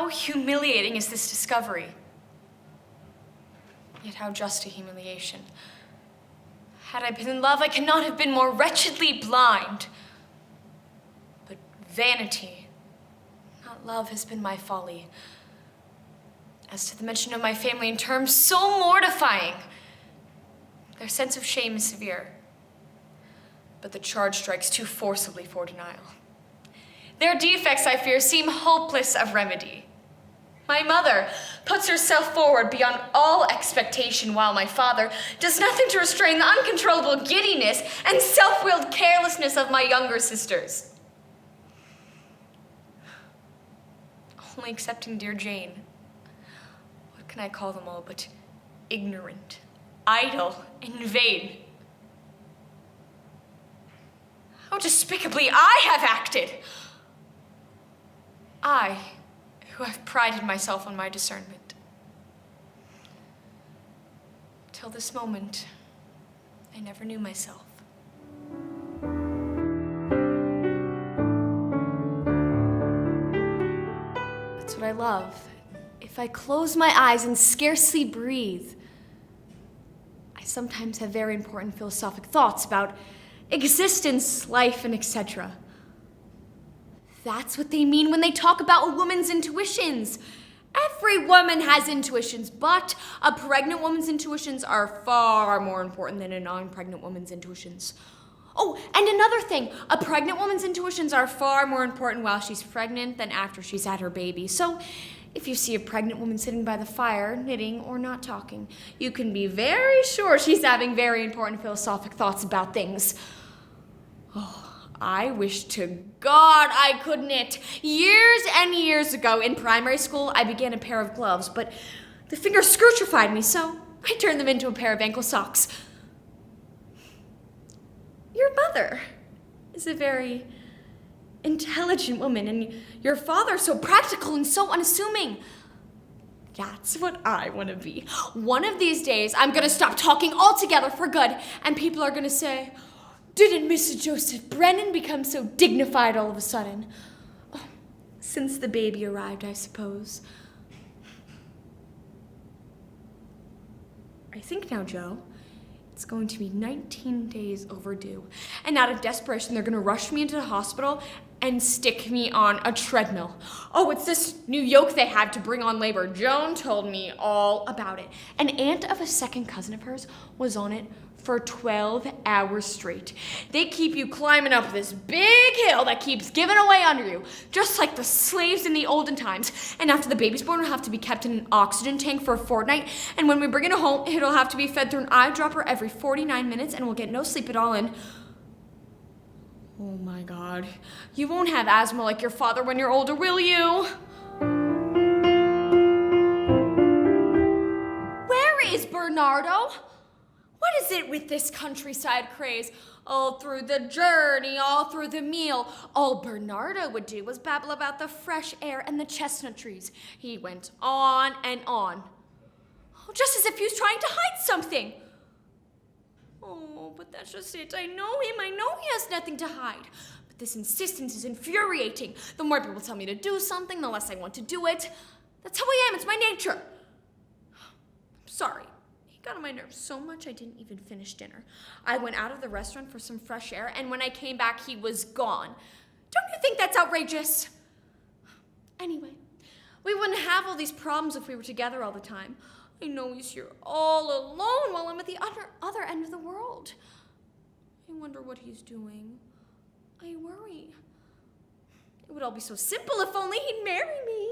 How humiliating is this discovery? Yet how just a humiliation. Had I been in love, I could not have been more wretchedly blind. But vanity, not love, has been my folly. As to the mention of my family in terms so mortifying, their sense of shame is severe, but the charge strikes too forcibly for denial. Their defects, I fear, seem hopeless of remedy. My mother puts herself forward beyond all expectation, while my father does nothing to restrain the uncontrollable giddiness and self-willed carelessness of my younger sisters. Only excepting dear Jane, what can I call them all but ignorant, idle, and vain? How despicably I have acted! I, who have prided myself on my discernment. Till this moment, I never knew myself. That's what I love. If I close my eyes and scarcely breathe, I sometimes have very important philosophic thoughts about existence, life, and etc. That's what they mean when they talk about a woman's intuitions. Every woman has intuitions, but a pregnant woman's intuitions are far more important than a non-pregnant woman's intuitions. Oh, and another thing, a pregnant woman's intuitions are far more important while she's pregnant than after she's had her baby. So if you see a pregnant woman sitting by the fire, knitting or not talking, you can be very sure she's having very important philosophic thoughts about things. Oh, I wish to God I could knit. Years and years ago in primary school, I began a pair of gloves, but the fingers scrutinified me, so I turned them into a pair of ankle socks. Your mother is a very intelligent woman, and your father so practical and so unassuming. That's what I want to be. One of these days, I'm going to stop talking altogether for good, and people are going to say, "Didn't Mrs. Joseph Brennan become so dignified all of a sudden?" Oh, since the baby arrived, I suppose. I think now, Joe, it's going to be 19 days overdue. And out of desperation, they're going to rush me into the hospital and stick me on a treadmill. Oh, it's this new yoke they have to bring on labor. Joan told me all about it. An aunt of a second cousin of hers was on it for 12 hours straight. They keep you climbing up this big hill that keeps giving away under you, just like the slaves in the olden times. And after the baby's born, it'll have to be kept in an oxygen tank for a fortnight. And when we bring it home, it'll have to be fed through an eyedropper every 49 minutes, and we'll get no sleep at all. And oh my God, you won't have asthma like your father when you're older, will you? Where is Bernardo? What is it with this countryside craze? All through the journey, all through the meal, all Bernardo would do was babble about the fresh air and the chestnut trees. He went on and on. Oh, just as if he was trying to hide something. Oh, but that's just it. I know him. I know he has nothing to hide. But this insistence is infuriating. The more people tell me to do something, the less I want to do it. That's how I am. It's my nature. I'm sorry. He got on my nerves so much I didn't even finish dinner. I went out of the restaurant for some fresh air, and when I came back, he was gone. Don't you think that's outrageous? Anyway, we wouldn't have all these problems if we were together all the time. I know he's here all alone while I'm at the other end of the world. I wonder what he's doing. I worry. It would all be so simple if only he'd marry me.